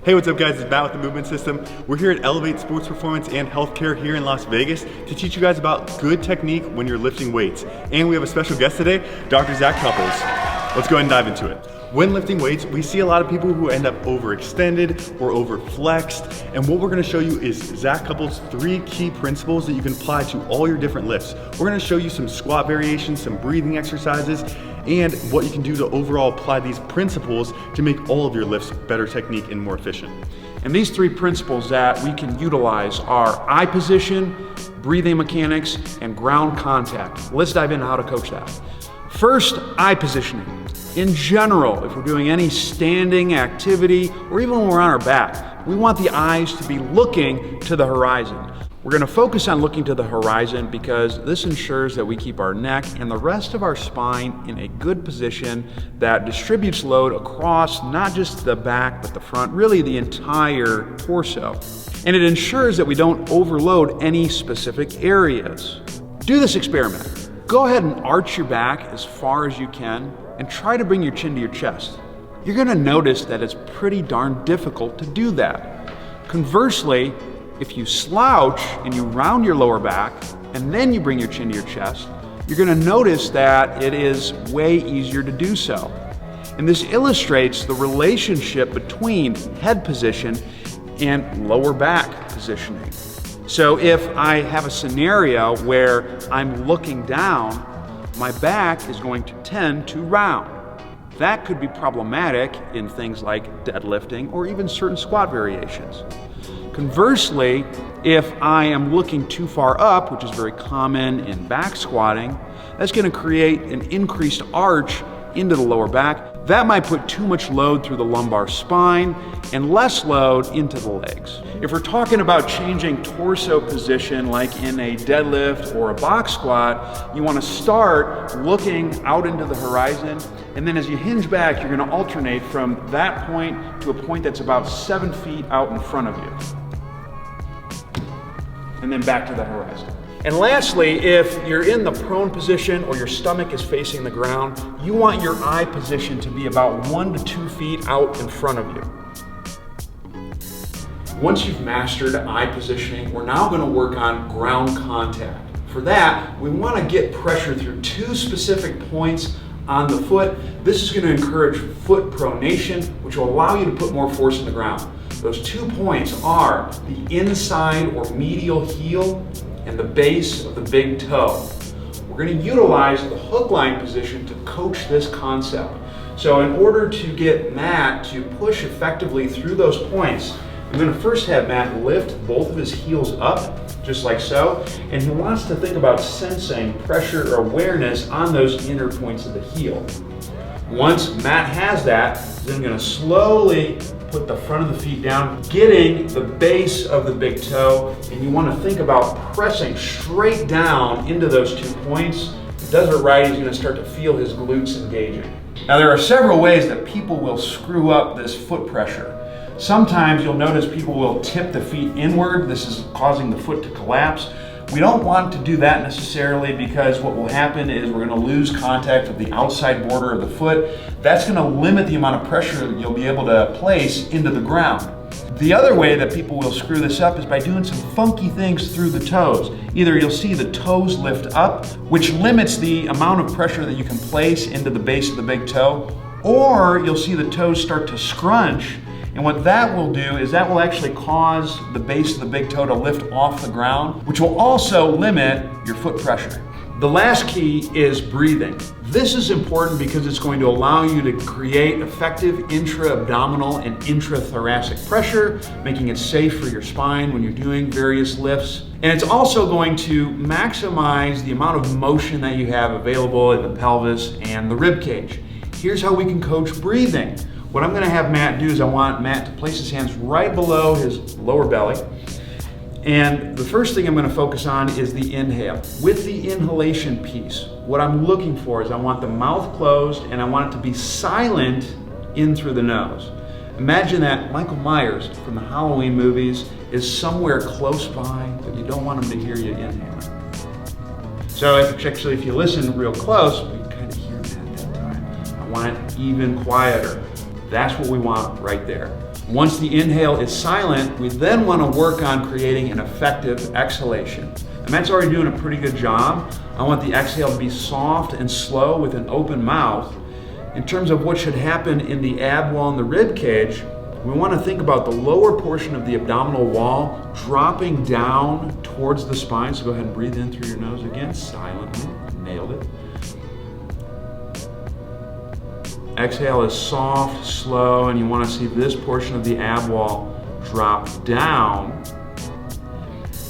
Hey, what's up guys, it's Matt with the Movement System. We're here at Elevate Sports Performance and Healthcare here in Las Vegas to teach you guys about good technique when you're lifting weights. And we have a special guest today, Dr. Zach Cupples. Let's go ahead and dive into it. When lifting weights, we see a lot of people who end up overextended or overflexed. And what we're gonna show you is Zach Cupples' 3 key principles that you can apply to all your different lifts. We're gonna show you some squat variations, some breathing exercises, and what you can do to overall apply these principles to make all of your lifts better technique and more efficient. And these 3 principles that we can utilize are eye position, breathing mechanics, and ground contact. Let's dive into how to coach that. First, eye positioning. In general, if we're doing any standing activity, or even when we're on our back, we want the eyes to be looking to the horizon. We're going to focus on looking to the horizon because this ensures that we keep our neck and the rest of our spine in a good position that distributes load across not just the back, but the front, really the entire torso. And it ensures that we don't overload any specific areas. Do this experiment. Go ahead and arch your back as far as you can and try to bring your chin to your chest. You're going to notice that it's pretty darn difficult to do that. Conversely, if you slouch and you round your lower back and then you bring your chin to your chest, you're going to notice that it is way easier to do so. And this illustrates the relationship between head position and lower back positioning. So if I have a scenario where I'm looking down, my back is going to tend to round. That could be problematic in things like deadlifting or even certain squat variations. Conversely, if I am looking too far up, which is very common in back squatting, that's going to create an increased arch into the lower back. That might put too much load through the lumbar spine and less load into the legs. If we're talking about changing torso position like in a deadlift or a box squat, you want to start looking out into the horizon, and then as you hinge back, you're going to alternate from that point to a point that's about 7 feet out in front of you. And then back to the horizon. And lastly, if you're in the prone position or your stomach is facing the ground, you want your eye position to be about 1 to 2 feet out in front of you. Once you've mastered eye positioning, we're now going to work on ground contact. For that, we want to get pressure through 2 specific points on the foot. This is going to encourage foot pronation, which will allow you to put more force in the ground. Those 2 points are the inside or medial heel and the base of the big toe. We're going to utilize the hook line position to coach this concept. So in order to get Matt to push effectively through those points, I'm going to first have Matt lift both of his heels up, just like so, and he wants to think about sensing pressure or awareness on those inner points of the heel. Once Matt has that, then I'm going to slowly put the front of the feet down, getting the base of the big toe, and you want to think about pressing straight down into those 2 points. If he does it right, he's going to start to feel his glutes engaging. Now there are several ways that people will screw up this foot pressure. Sometimes you'll notice people will tip the feet inward. This is causing the foot to collapse. We don't want to do that necessarily because what will happen is we're going to lose contact of the outside border of the foot. That's going to limit the amount of pressure that you'll be able to place into the ground. The other way that people will screw this up is by doing some funky things through the toes. Either you'll see the toes lift up, which limits the amount of pressure that you can place into the base of the big toe, or you'll see the toes start to scrunch. And what that will do is that will actually cause the base of the big toe to lift off the ground, which will also limit your foot pressure. The last key is breathing. This is important because it's going to allow you to create effective intra-abdominal and intrathoracic pressure, making it safe for your spine when you're doing various lifts. And it's also going to maximize the amount of motion that you have available in the pelvis and the rib cage. Here's how we can coach breathing. What I'm going to have Matt do is I want Matt to place his hands right below his lower belly. And the first thing I'm going to focus on is the inhale. With the inhalation piece, what I'm looking for is I want the mouth closed and I want it to be silent in through the nose. Imagine that Michael Myers from the Halloween movies is somewhere close by, but you don't want him to hear you inhaling. So if you listen real close, we can kind of hear that at that time. I want it even quieter. That's what we want right there. Once the inhale is silent, we then want to work on creating an effective exhalation. And Matt's already doing a pretty good job. I want the exhale to be soft and slow with an open mouth. In terms of what should happen in the ab wall and the rib cage, we want to think about the lower portion of the abdominal wall dropping down towards the spine. So go ahead and breathe in through your nose again, silently. Nailed it. Exhale is soft, slow, and you want to see this portion of the ab wall drop down.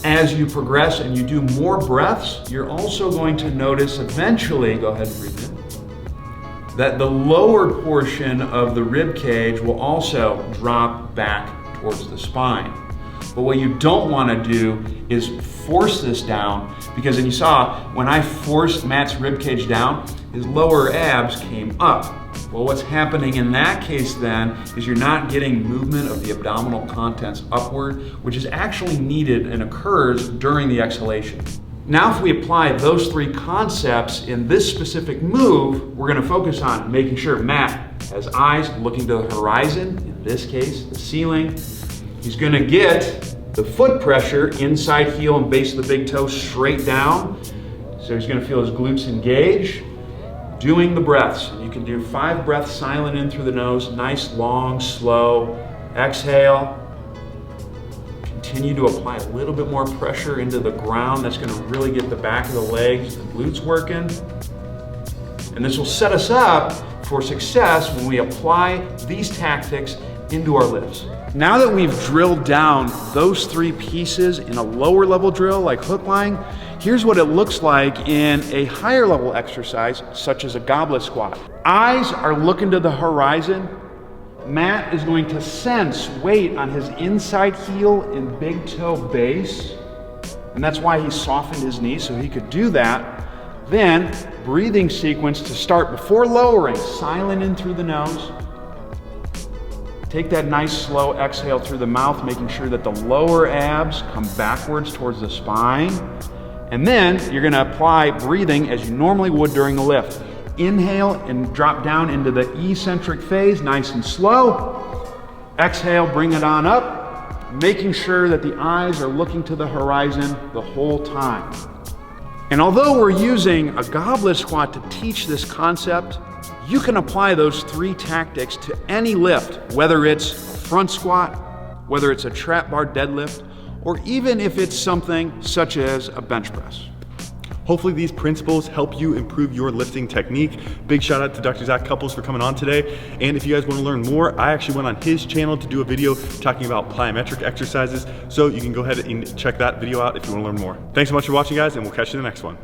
As you progress and you do more breaths, you're also going to notice eventually, go ahead and breathe in, that the lower portion of the rib cage will also drop back towards the spine. But what you don't want to do is force this down, because as you saw, when I forced Matt's rib cage down, his lower abs came up. Well, what's happening in that case then is you're not getting movement of the abdominal contents upward, which is actually needed and occurs during the exhalation. Now, if we apply those three concepts in this specific move, we're going to focus on making sure Matt has eyes looking to the horizon, in this case, the ceiling. He's going to get the foot pressure inside heel and base of the big toe straight down. So he's going to feel his glutes engage. Doing the breaths. And you can do 5 breaths silent in through the nose, nice, long, slow. Exhale. Continue to apply a little bit more pressure into the ground. That's going to really get the back of the legs, the glutes working. And this will set us up for success when we apply these tactics into our lifts. Now that we've drilled down those 3 pieces in a lower level drill like hook lying, here's what it looks like in a higher level exercise, such as a goblet squat. Eyes are looking to the horizon. Matt is going to sense weight on his inside heel and big toe base. And that's why he softened his knee, so he could do that. Then, breathing sequence to start before lowering, silent in through the nose. Take that nice slow exhale through the mouth, making sure that the lower abs come backwards towards the spine. And then you're going to apply breathing as you normally would during the lift. Inhale and drop down into the eccentric phase, nice and slow. Exhale, bring it on up, making sure that the eyes are looking to the horizon the whole time. And although we're using a goblet squat to teach this concept, you can apply those 3 tactics to any lift, whether it's a front squat, whether it's a trap bar deadlift, or even if it's something such as a bench press. Hopefully these principles help you improve your lifting technique. Big shout out to Dr. Zach Cupples for coming on today. And if you guys want to learn more, I actually went on his channel to do a video talking about plyometric exercises. So you can go ahead and check that video out if you want to learn more. Thanks so much for watching, guys, and we'll catch you in the next one.